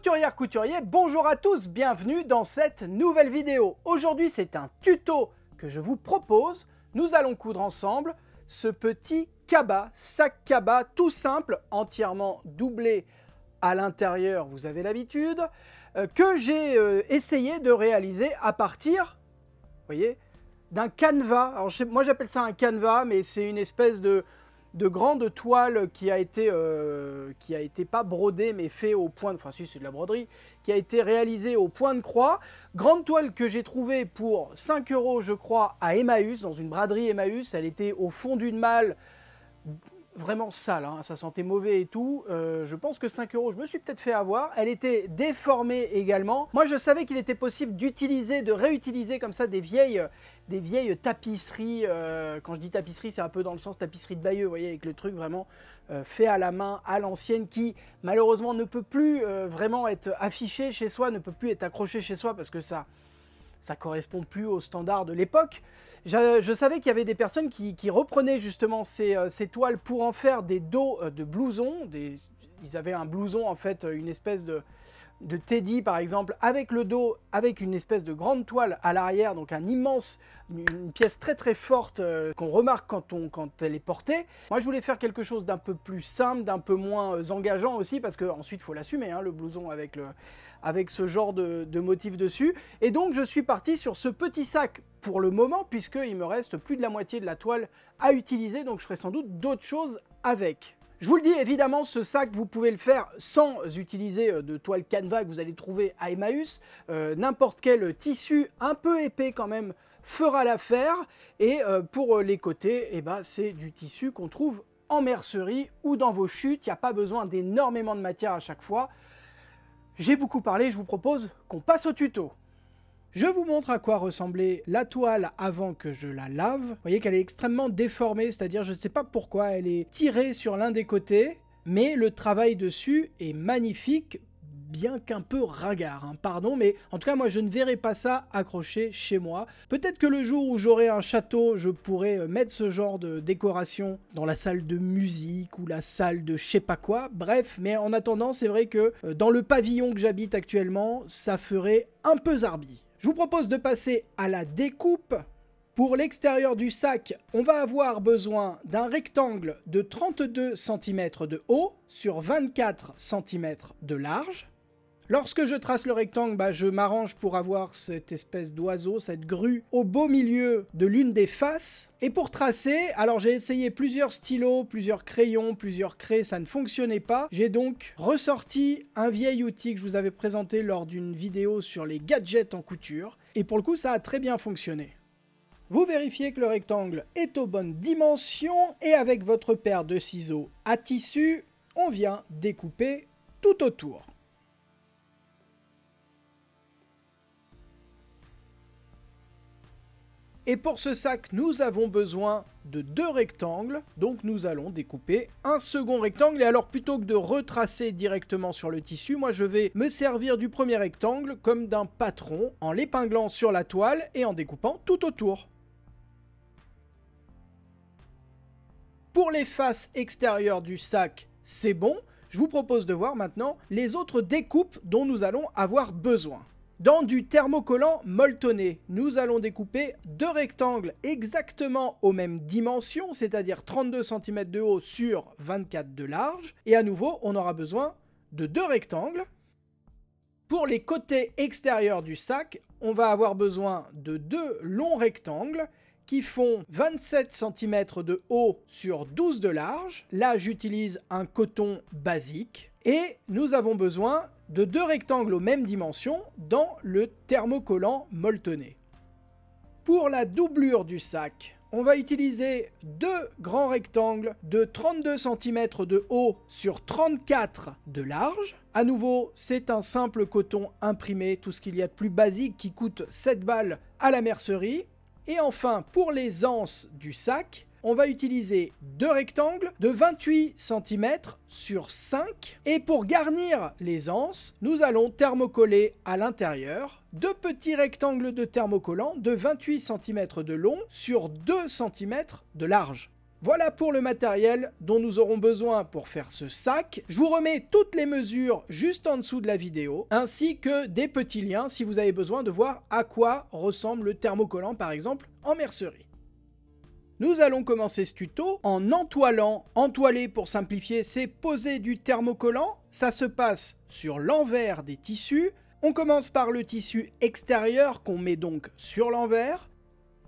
Couturière, couturier, bonjour à tous, bienvenue dans cette nouvelle vidéo. Aujourd'hui, c'est un tuto que je vous propose. Nous allons coudre ensemble ce petit cabas, sac cabas tout simple, entièrement doublé à l'intérieur, vous avez l'habitude, que j'ai essayé de réaliser à partir, vous voyez, d'un canevas. Alors moi j'appelle ça un canevas, mais c'est une espèce de grande toile qui a été pas brodée mais fait au point de, enfin si c'est de la broderie, qui a été réalisée au point de croix. Grande toile que j'ai trouvée pour 5 € je crois à Emmaüs, dans une braderie Emmaüs. Elle était au fond d'une malle, vraiment sale, hein, ça sentait mauvais et tout. Je pense que 5 €, je me suis peut-être fait avoir. Elle était déformée également. Moi je savais qu'il était possible d'utiliser, de réutiliser comme ça des vieilles tapisseries. Quand je dis tapisserie, c'est un peu dans le sens tapisserie de Bayeux, vous voyez, avec le truc vraiment fait à la main, à l'ancienne, qui malheureusement ne peut plus vraiment être affiché chez soi, ne peut plus être accroché chez soi parce que ça correspond plus aux standards de l'époque. Je savais qu'il y avait des personnes qui reprenaient justement ces toiles pour en faire des dos de blousons. Ils avaient un blouson, en fait, une espèce de teddy par exemple, avec le dos, avec une espèce de grande toile à l'arrière, donc une pièce très très forte qu'on remarque quand elle est portée. Moi je voulais faire quelque chose d'un peu plus simple, d'un peu moins engageant aussi, parce qu'ensuite il faut l'assumer, hein, le blouson avec ce genre de motif dessus. Et donc je suis parti sur ce petit sac pour le moment, puisqu'il me reste plus de la moitié de la toile à utiliser, donc je ferai sans doute d'autres choses avec. Je vous le dis, évidemment, ce sac, vous pouvez le faire sans utiliser de toile canevas que vous allez trouver à Emmaüs. N'importe quel tissu un peu épais quand même fera l'affaire. Et pour les côtés, eh ben, c'est du tissu qu'on trouve en mercerie ou dans vos chutes. Il n'y a pas besoin d'énormément de matière à chaque fois. J'ai beaucoup parlé, je vous propose qu'on passe au tuto. Je vous montre à quoi ressemblait la toile avant que je la lave. Vous voyez qu'elle est extrêmement déformée, c'est-à-dire je ne sais pas pourquoi elle est tirée sur l'un des côtés, mais le travail dessus est magnifique, bien qu'un peu ringard, hein. Pardon, mais en tout cas moi je ne verrai pas ça accroché chez moi. Peut-être que le jour où j'aurai un château, je pourrai mettre ce genre de décoration dans la salle de musique ou la salle de je sais pas quoi. Bref, mais en attendant, c'est vrai que dans le pavillon que j'habite actuellement, ça ferait un peu zarbi. Je vous propose de passer à la découpe. Pour l'extérieur du sac, on va avoir besoin d'un rectangle de 32 cm de haut sur 24 cm de large. Lorsque je trace le rectangle, je m'arrange pour avoir cette espèce d'oiseau, cette grue, au beau milieu de l'une des faces. Et pour tracer, alors j'ai essayé plusieurs stylos, plusieurs crayons, plusieurs craies, ça ne fonctionnait pas. J'ai donc ressorti un vieil outil que je vous avais présenté lors d'une vidéo sur les gadgets en couture. Et pour le coup, ça a très bien fonctionné. Vous vérifiez que le rectangle est aux bonnes dimensions et avec votre paire de ciseaux à tissu, on vient découper tout autour. Et pour ce sac, nous avons besoin de 2 rectangles, donc nous allons découper un second rectangle. Et alors plutôt que de retracer directement sur le tissu, moi je vais me servir du premier rectangle comme d'un patron, en l'épinglant sur la toile et en découpant tout autour. Pour les faces extérieures du sac, c'est bon. Je vous propose de voir maintenant les autres découpes dont nous allons avoir besoin. Dans du thermocollant molletonné, nous allons découper 2 rectangles exactement aux mêmes dimensions, c'est-à-dire 32 cm de haut sur 24 de large. Et à nouveau, on aura besoin de 2 rectangles. Pour les côtés extérieurs du sac, on va avoir besoin de 2 longs rectangles qui font 27 cm de haut sur 12 de large. Là, j'utilise un coton basique. Et nous avons besoin de 2 rectangles aux mêmes dimensions dans le thermocollant molletonné. Pour la doublure du sac, on va utiliser 2 grands rectangles de 32 cm de haut sur 34 de large. À nouveau, c'est un simple coton imprimé, tout ce qu'il y a de plus basique qui coûte 7 balles à la mercerie. Et enfin, pour les anses du sac, on va utiliser 2 rectangles de 28 cm sur 5. Et pour garnir les anses, nous allons thermocoller à l'intérieur 2 petits rectangles de thermocollant de 28 cm de long sur 2 cm de large. Voilà pour le matériel dont nous aurons besoin pour faire ce sac. Je vous remets toutes les mesures juste en dessous de la vidéo, ainsi que des petits liens si vous avez besoin de voir à quoi ressemble le thermocollant par exemple en mercerie. Nous allons commencer ce tuto en entoilant. Entoiler pour simplifier, c'est poser du thermocollant. Ça se passe sur l'envers des tissus. On commence par le tissu extérieur qu'on met donc sur l'envers.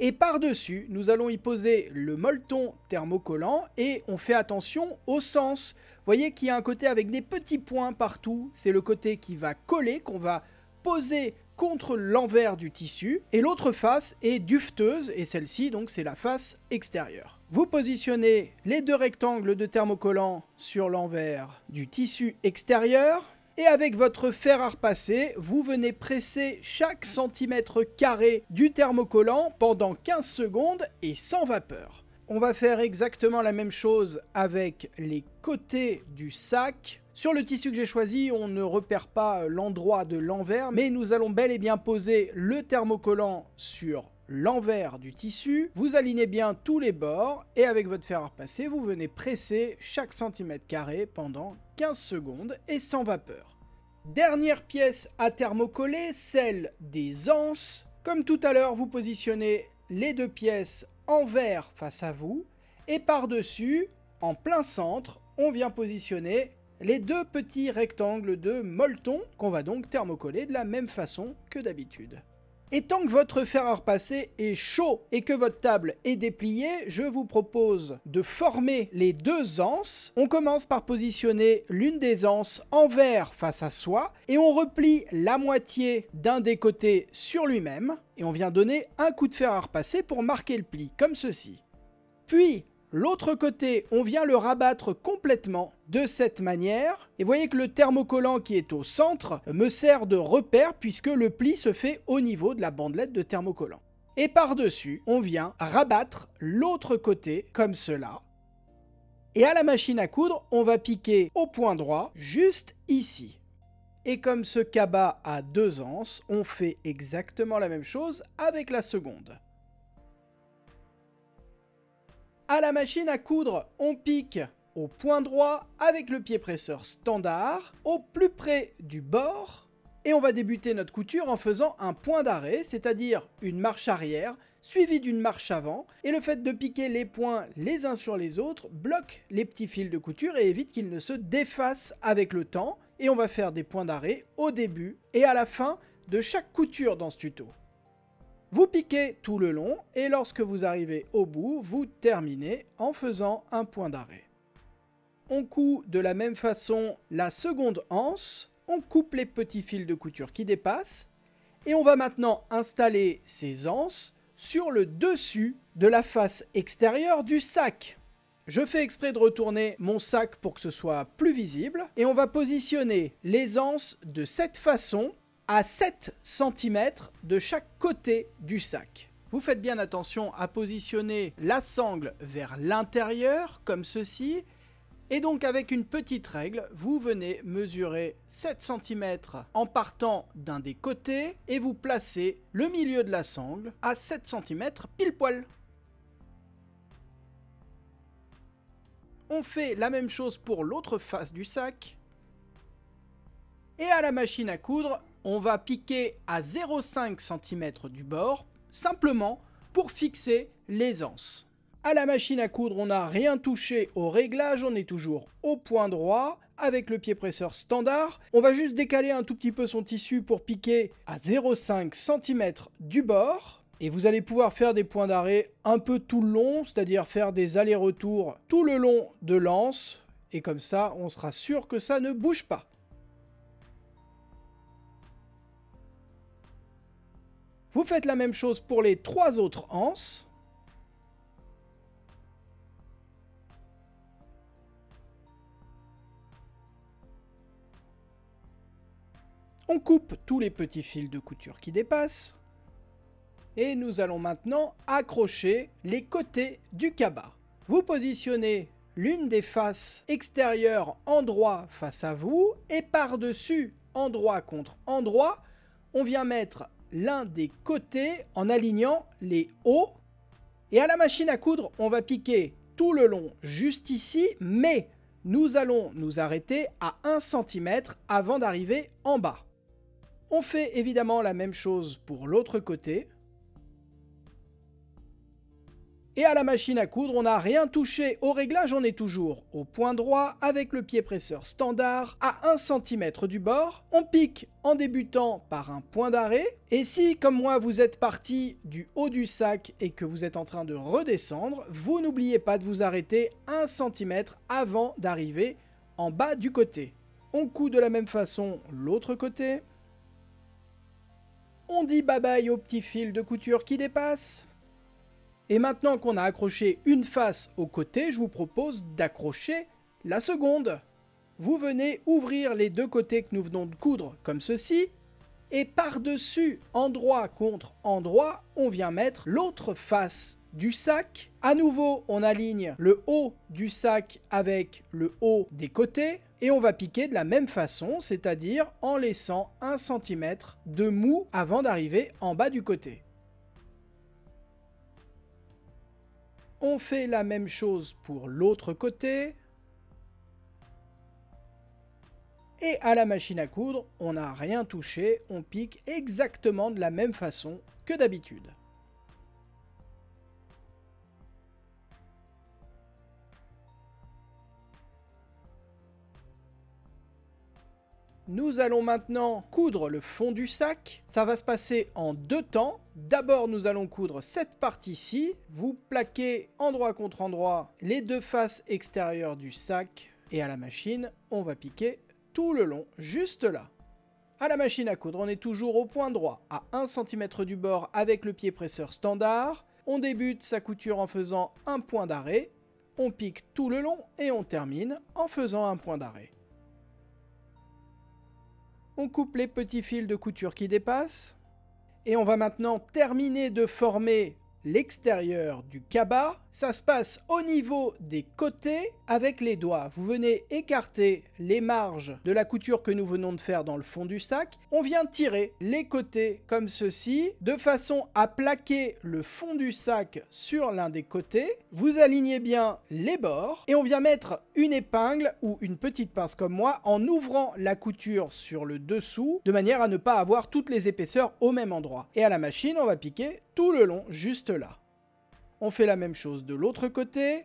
Et par-dessus, nous allons y poser le molleton thermocollant et on fait attention au sens. Vous voyez qu'il y a un côté avec des petits points partout. C'est le côté qui va coller, qu'on va poser contre l'envers du tissu. Et l'autre face est duveteuse et celle-ci, donc, c'est la face extérieure. Vous positionnez les deux rectangles de thermocollant sur l'envers du tissu extérieur. Et avec votre fer à repasser, vous venez presser chaque centimètre carré du thermocollant pendant 15 secondes et sans vapeur. On va faire exactement la même chose avec les côtés du sac. Sur le tissu que j'ai choisi, on ne repère pas l'endroit de l'envers, mais nous allons bel et bien poser le thermocollant sur l'envers du tissu. Vous alignez bien tous les bords et avec votre fer à repasser, vous venez presser chaque centimètre carré pendant 15 secondes et sans vapeur. Dernière pièce à thermocoller, celle des anses. Comme tout à l'heure, vous positionnez les deux pièces envers face à vous et par-dessus, en plein centre, on vient positionner les deux petits rectangles de molleton qu'on va donc thermocoller de la même façon que d'habitude. Et tant que votre fer à repasser est chaud et que votre table est dépliée, je vous propose de former les deux anses. On commence par positionner l'une des anses envers face à soi et on replie la moitié d'un des côtés sur lui-même et on vient donner un coup de fer à repasser pour marquer le pli, comme ceci. Puis, l'autre côté, on vient le rabattre complètement de cette manière. Et vous voyez que le thermocollant qui est au centre me sert de repère puisque le pli se fait au niveau de la bandelette de thermocollant. Et par-dessus, on vient rabattre l'autre côté comme cela. Et à la machine à coudre, on va piquer au point droit, juste ici. Et comme ce cabas a deux anses, on fait exactement la même chose avec la seconde. À la machine à coudre, on pique au point droit avec le pied presseur standard, au plus près du bord, et on va débuter notre couture en faisant un point d'arrêt, c'est-à-dire une marche arrière suivie d'une marche avant, et le fait de piquer les points les uns sur les autres bloque les petits fils de couture et évite qu'ils ne se défassent avec le temps, et on va faire des points d'arrêt au début et à la fin de chaque couture dans ce tuto. Vous piquez tout le long et lorsque vous arrivez au bout, vous terminez en faisant un point d'arrêt. On coud de la même façon la seconde anse, on coupe les petits fils de couture qui dépassent et on va maintenant installer ces anses sur le dessus de la face extérieure du sac. Je fais exprès de retourner mon sac pour que ce soit plus visible et on va positionner les anses de cette façon à 7 cm de chaque côté du sac. Vous faites bien attention à positionner la sangle vers l'intérieur, comme ceci. Et donc avec une petite règle, vous venez mesurer 7 cm en partant d'un des côtés et vous placez le milieu de la sangle à 7 cm pile poil. On fait la même chose pour l'autre face du sac. Et à la machine à coudre, on va piquer à 0,5 cm du bord, simplement pour fixer les anses. À la machine à coudre, on n'a rien touché au réglage, on est toujours au point droit, avec le pied presseur standard. On va juste décaler un tout petit peu son tissu pour piquer à 0,5 cm du bord. Et vous allez pouvoir faire des points d'arrêt un peu tout le long, c'est-à-dire faire des allers-retours tout le long de l'anse. Et comme ça, on sera sûr que ça ne bouge pas. Vous faites la même chose pour les 3 autres anses. On coupe tous les petits fils de couture qui dépassent. Et nous allons maintenant accrocher les côtés du cabas. Vous positionnez l'une des faces extérieures endroit face à vous et par-dessus, endroit contre endroit, on vient mettre l'un des côtés en alignant les hauts. Et à la machine à coudre, on va piquer tout le long juste ici, mais nous allons nous arrêter à 1 cm avant d'arriver en bas. On fait évidemment la même chose pour l'autre côté. Et à la machine à coudre, on n'a rien touché au réglage, on est toujours au point droit avec le pied presseur standard à 1 cm du bord. On pique en débutant par un point d'arrêt. Et si, comme moi, vous êtes parti du haut du sac et que vous êtes en train de redescendre, vous n'oubliez pas de vous arrêter 1 cm avant d'arriver en bas du côté. On coud de la même façon l'autre côté. On dit bye bye au petit fil de couture qui dépasse. Et maintenant qu'on a accroché une face au côté, je vous propose d'accrocher la seconde. Vous venez ouvrir les deux côtés que nous venons de coudre comme ceci. Et par-dessus, endroit contre endroit, on vient mettre l'autre face du sac. À nouveau, on aligne le haut du sac avec le haut des côtés. Et on va piquer de la même façon, c'est-à-dire en laissant 1 cm de mou avant d'arriver en bas du côté. On fait la même chose pour l'autre côté. Et à la machine à coudre, on n'a rien touché, on pique exactement de la même façon que d'habitude. Nous allons maintenant coudre le fond du sac. Ça va se passer en deux temps. D'abord, nous allons coudre cette partie-ci. Vous plaquez endroit contre endroit les deux faces extérieures du sac. Et à la machine, on va piquer tout le long, juste là. À la machine à coudre, on est toujours au point droit, à 1 cm du bord avec le pied presseur standard. On débute sa couture en faisant un point d'arrêt. On pique tout le long et on termine en faisant un point d'arrêt. On coupe les petits fils de couture qui dépassent. Et on va maintenant terminer de former l'extérieur du cabas. Ça se passe au niveau des côtés avec les doigts. Vous venez écarter les marges de la couture que nous venons de faire dans le fond du sac. On vient tirer les côtés comme ceci, de façon à plaquer le fond du sac sur l'un des côtés. Vous alignez bien les bords et on vient mettre une épingle ou une petite pince comme moi en ouvrant la couture sur le dessous de manière à ne pas avoir toutes les épaisseurs au même endroit. Et à la machine, on va piquer tout le long juste là. On fait la même chose de l'autre côté.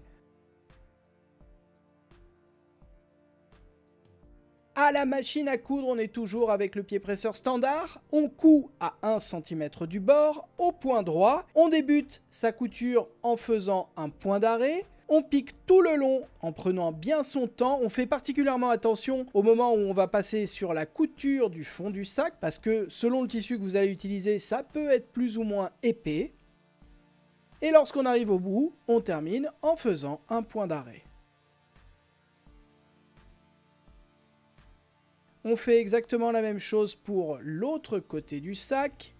À la machine à coudre, on est toujours avec le pied presseur standard. On coud à 1 cm du bord, au point droit. On débute sa couture en faisant un point d'arrêt. On pique tout le long en prenant bien son temps. On fait particulièrement attention au moment où on va passer sur la couture du fond du sac parce que selon le tissu que vous allez utiliser, ça peut être plus ou moins épais. Et lorsqu'on arrive au bout, on termine en faisant un point d'arrêt. On fait exactement la même chose pour l'autre côté du sac.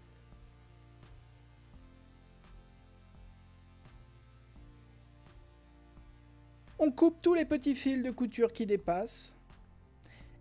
On coupe tous les petits fils de couture qui dépassent.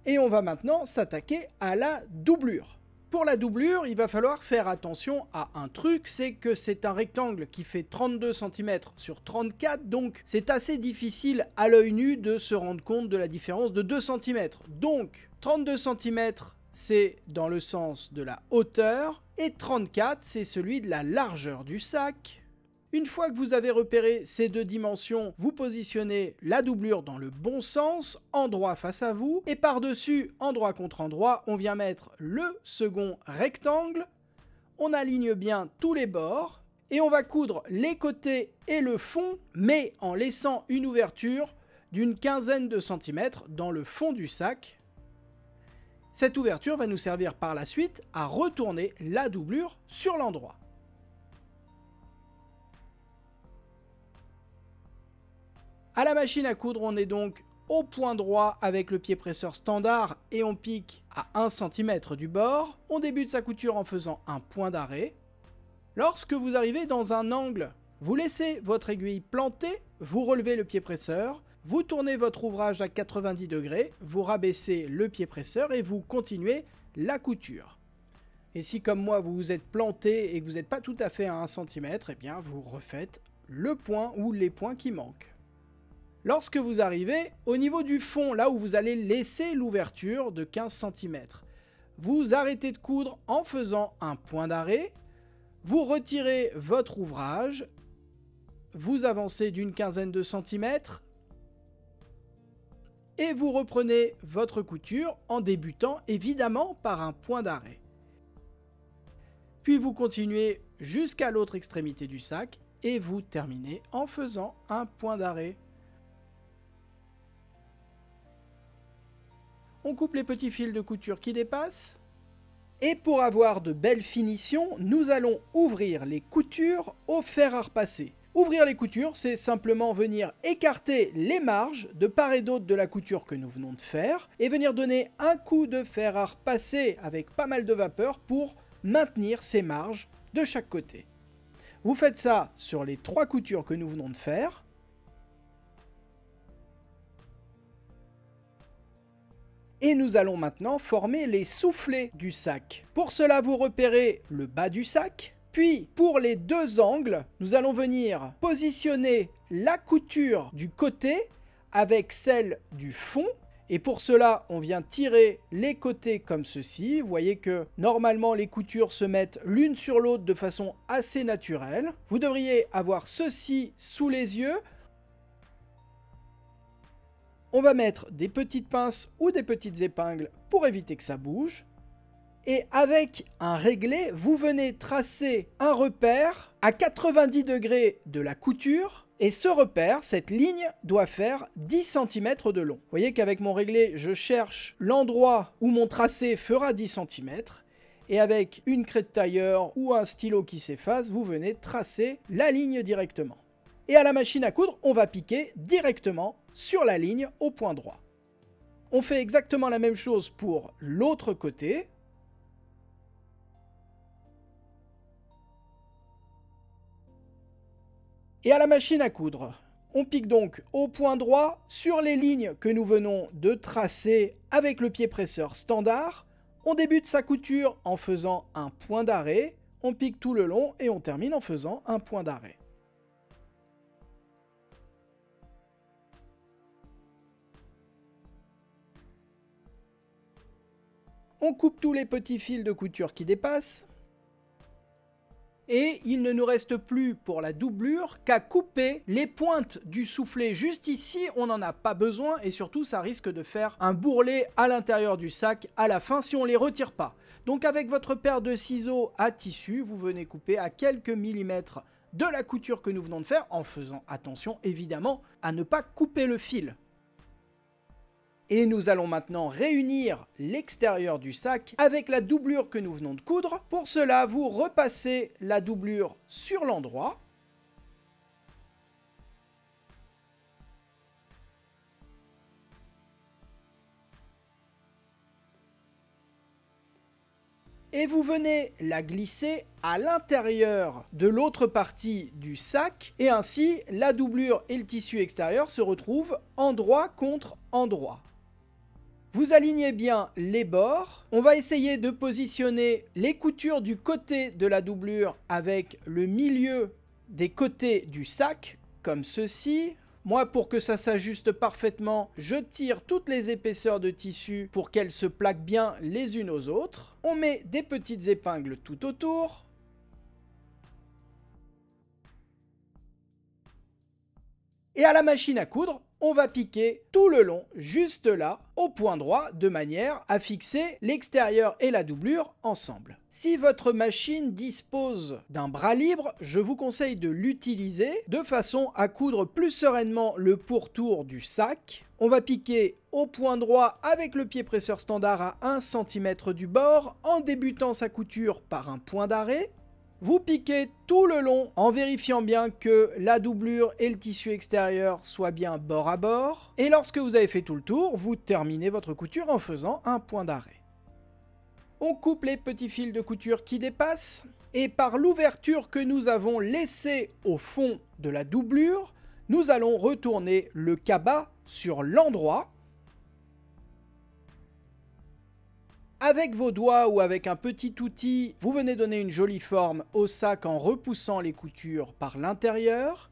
Et on va maintenant s'attaquer à la doublure. Pour la doublure, il va falloir faire attention à un truc, c'est que c'est un rectangle qui fait 32 cm sur 34, donc c'est assez difficile à l'œil nu de se rendre compte de la différence de 2 cm. Donc 32 cm, c'est dans le sens de la hauteur, et 34, c'est celui de la largeur du sac. Une fois que vous avez repéré ces deux dimensions, vous positionnez la doublure dans le bon sens, endroit face à vous, et par-dessus, endroit contre endroit, on vient mettre le second rectangle, on aligne bien tous les bords, et on va coudre les côtés et le fond, mais en laissant une ouverture d'une quinzaine de centimètres dans le fond du sac. Cette ouverture va nous servir par la suite à retourner la doublure sur l'endroit. À la machine à coudre, on est donc au point droit avec le pied presseur standard et on pique à 1 cm du bord. On débute sa couture en faisant un point d'arrêt. Lorsque vous arrivez dans un angle, vous laissez votre aiguille plantée, vous relevez le pied presseur, vous tournez votre ouvrage à 90 degrés, vous rabaissez le pied presseur et vous continuez la couture. Et si comme moi vous vous êtes planté et que vous n'êtes pas tout à fait à 1 cm, eh bien vous refaites le point ou les points qui manquent. Lorsque vous arrivez au niveau du fond, là où vous allez laisser l'ouverture de 15 cm, vous arrêtez de coudre en faisant un point d'arrêt, vous retirez votre ouvrage, vous avancez d'une quinzaine de centimètres et vous reprenez votre couture en débutant évidemment par un point d'arrêt. Puis vous continuez jusqu'à l'autre extrémité du sac et vous terminez en faisant un point d'arrêt. On coupe les petits fils de couture qui dépassent. Et pour avoir de belles finitions, nous allons ouvrir les coutures au fer à repasser. Ouvrir les coutures, c'est simplement venir écarter les marges de part et d'autre de la couture que nous venons de faire et venir donner un coup de fer à repasser avec pas mal de vapeur pour maintenir ces marges de chaque côté. Vous faites ça sur les 3 coutures que nous venons de faire. Et nous allons maintenant former les soufflets du sac. Pour cela, vous repérez le bas du sac. Puis, pour les 2 angles, nous allons venir positionner la couture du côté avec celle du fond. Et pour cela, on vient tirer les côtés comme ceci. Vous voyez que normalement, les coutures se mettent l'une sur l'autre de façon assez naturelle. Vous devriez avoir ceci sous les yeux. On va mettre des petites pinces ou des petites épingles pour éviter que ça bouge. Et avec un réglé, vous venez tracer un repère à 90 degrés de la couture. Et ce repère, cette ligne, doit faire 10 cm de long. Vous voyez qu'avec mon réglé, je cherche l'endroit où mon tracé fera 10 cm. Et avec une craie de tailleur ou un stylo qui s'efface, vous venez tracer la ligne directement. Et à la machine à coudre, on va piquer directement sur la ligne au point droit. On fait exactement la même chose pour l'autre côté. Et à la machine à coudre, on pique donc au point droit sur les lignes que nous venons de tracer avec le pied presseur standard. On débute sa couture en faisant un point d'arrêt, on pique tout le long et on termine en faisant un point d'arrêt. On coupe tous les petits fils de couture qui dépassent. Et il ne nous reste plus pour la doublure qu'à couper les pointes du soufflet juste ici. On n'en a pas besoin et surtout ça risque de faire un bourrelet à l'intérieur du sac à la fin si on ne les retire pas. Donc avec votre paire de ciseaux à tissu, vous venez couper à quelques millimètres de la couture que nous venons de faire en faisant attention évidemment à ne pas couper le fil. Et nous allons maintenant réunir l'extérieur du sac avec la doublure que nous venons de coudre. Pour cela, vous repassez la doublure sur l'endroit. Et vous venez la glisser à l'intérieur de l'autre partie du sac. Et ainsi, la doublure et le tissu extérieur se retrouvent endroit contre endroit. Vous alignez bien les bords. On va essayer de positionner les coutures du côté de la doublure avec le milieu des côtés du sac, comme ceci. Moi, pour que ça s'ajuste parfaitement, je tire toutes les épaisseurs de tissu pour qu'elles se plaquent bien les unes aux autres. On met des petites épingles tout autour. Et à la machine à coudre, on va piquer tout le long, juste là, au point droit, de manière à fixer l'extérieur et la doublure ensemble. Si votre machine dispose d'un bras libre, je vous conseille de l'utiliser de façon à coudre plus sereinement le pourtour du sac. On va piquer au point droit avec le pied presseur standard à 1 cm du bord, en débutant sa couture par un point d'arrêt. Vous piquez tout le long en vérifiant bien que la doublure et le tissu extérieur soient bien bord à bord. Et lorsque vous avez fait tout le tour, vous terminez votre couture en faisant un point d'arrêt. On coupe les petits fils de couture qui dépassent. Et par l'ouverture que nous avons laissée au fond de la doublure, nous allons retourner le cabas sur l'endroit. Avec vos doigts ou avec un petit outil, vous venez donner une jolie forme au sac en repoussant les coutures par l'intérieur.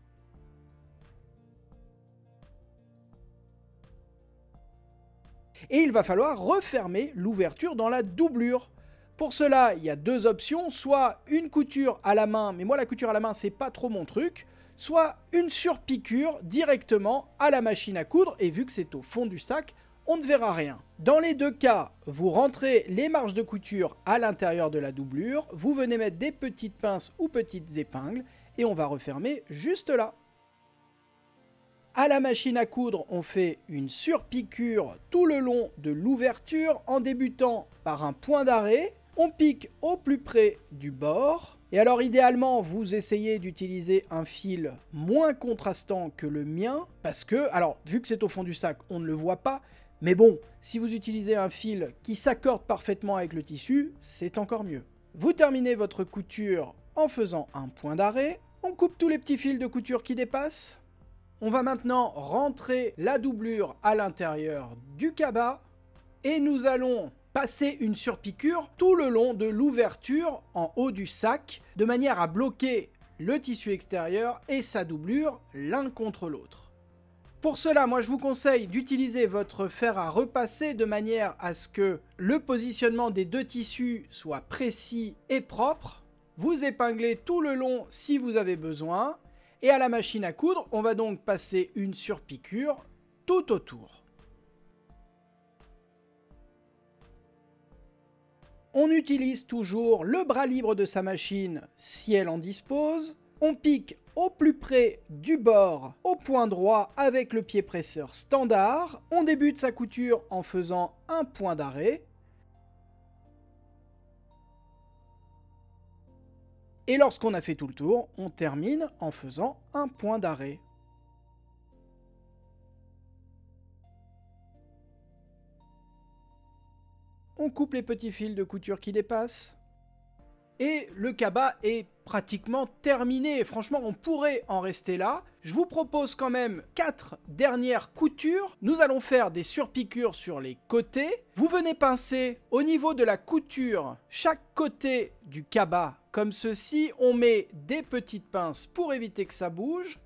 Et il va falloir refermer l'ouverture dans la doublure. Pour cela, il y a deux options, soit une couture à la main, mais moi la couture à la main c'est pas trop mon truc, soit une surpiqûre directement à la machine à coudre, et vu que c'est au fond du sac, on ne verra rien. Dans les deux cas, vous rentrez les marges de couture à l'intérieur de la doublure, vous venez mettre des petites pinces ou petites épingles, et on va refermer juste là. À la machine à coudre, on fait une surpiqûre tout le long de l'ouverture en débutant par un point d'arrêt. On pique au plus près du bord. Et alors idéalement, vous essayez d'utiliser un fil moins contrastant que le mien parce que, alors vu que c'est au fond du sac, on ne le voit pas. Mais bon, si vous utilisez un fil qui s'accorde parfaitement avec le tissu, c'est encore mieux. Vous terminez votre couture en faisant un point d'arrêt. On coupe tous les petits fils de couture qui dépassent. On va maintenant rentrer la doublure à l'intérieur du cabas et nous allons passer une surpiqûre tout le long de l'ouverture en haut du sac de manière à bloquer le tissu extérieur et sa doublure l'un contre l'autre. Pour cela, moi je vous conseille d'utiliser votre fer à repasser de manière à ce que le positionnement des deux tissus soit précis et propre. Vous épinglez tout le long si vous avez besoin. Et à la machine à coudre, on va donc passer une surpiqûre tout autour. On utilise toujours le bras libre de sa machine si elle en dispose. On pique au plus près du bord au point droit avec le pied presseur standard. On débute sa couture en faisant un point d'arrêt. Et lorsqu'on a fait tout le tour, on termine en faisant un point d'arrêt. On coupe les petits fils de couture qui dépassent. Et le cabas est pratiquement terminé. Franchement, on pourrait en rester là. Je vous propose quand même 4 dernières coutures. Nous allons faire des surpiqûres sur les côtés. Vous venez pincer au niveau de la couture chaque côté du cabas comme ceci. On met des petites pinces pour éviter que ça bouge.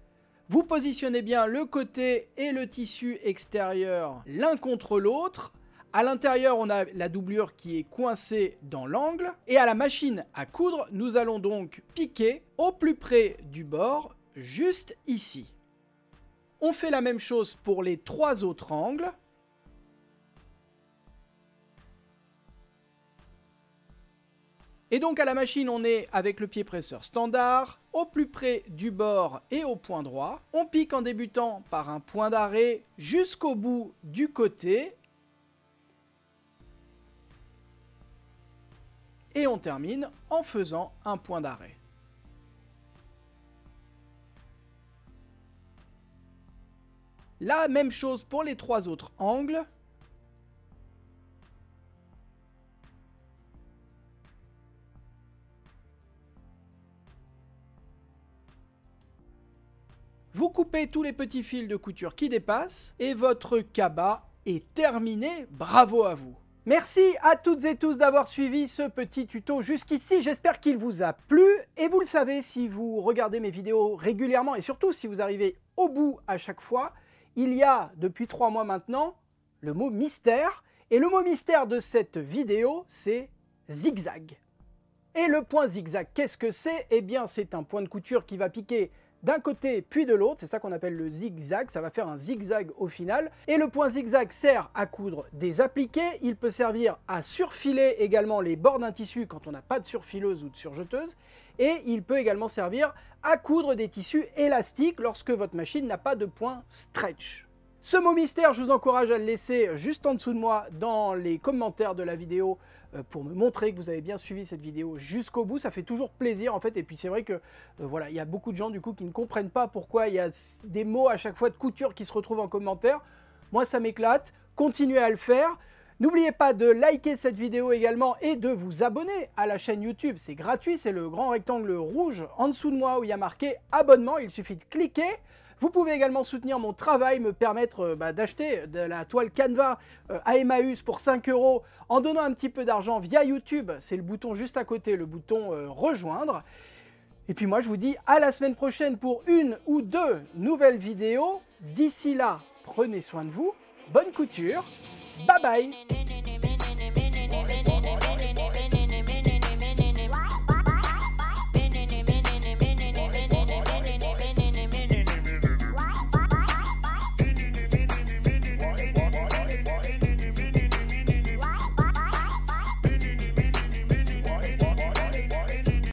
Vous positionnez bien le côté et le tissu extérieur l'un contre l'autre. À l'intérieur, on a la doublure qui est coincée dans l'angle. Et à la machine à coudre, nous allons donc piquer au plus près du bord, juste ici. On fait la même chose pour les 3 autres angles. Et donc à la machine, on est avec le pied presseur standard, au plus près du bord et au point droit. On pique en débutant par un point d'arrêt jusqu'au bout du côté. Et on termine en faisant un point d'arrêt. La même chose pour les 3 autres angles. Vous coupez tous les petits fils de couture qui dépassent et votre cabas est terminé. Bravo à vous! Merci à toutes et tous d'avoir suivi ce petit tuto jusqu'ici, j'espère qu'il vous a plu. Et vous le savez, si vous regardez mes vidéos régulièrement et surtout si vous arrivez au bout à chaque fois, il y a depuis 3 mois maintenant le mot mystère. Et le mot mystère de cette vidéo, c'est zigzag. Et le point zigzag, qu'est-ce que c'est? Eh bien, c'est un point de couture qui va piquer d'un côté puis de l'autre, c'est ça qu'on appelle le zigzag, ça va faire un zigzag au final. Et le point zigzag sert à coudre des appliqués, il peut servir à surfiler également les bords d'un tissu quand on n'a pas de surfileuse ou de surjeteuse, et il peut également servir à coudre des tissus élastiques lorsque votre machine n'a pas de point stretch. Ce mot mystère, je vous encourage à le laisser juste en dessous de moi dans les commentaires de la vidéo pour me montrer que vous avez bien suivi cette vidéo jusqu'au bout. Ça fait toujours plaisir en fait, et puis c'est vrai que voilà, il y a beaucoup de gens du coup qui ne comprennent pas pourquoi il y a des mots à chaque fois de couture qui se retrouvent en commentaire. Moi ça m'éclate, continuez à le faire. N'oubliez pas de liker cette vidéo également et de vous abonner à la chaîne YouTube. C'est gratuit, c'est le grand rectangle rouge en dessous de moi où il y a marqué abonnement, il suffit de cliquer. Vous pouvez également soutenir mon travail, me permettre d'acheter de la toile Canva à Emmaüs pour 5 € en donnant un petit peu d'argent via YouTube. C'est le bouton juste à côté, le bouton rejoindre. Et puis moi je vous dis à la semaine prochaine pour 1 ou 2 nouvelles vidéos. D'ici là, prenez soin de vous, bonne couture, Bye bye.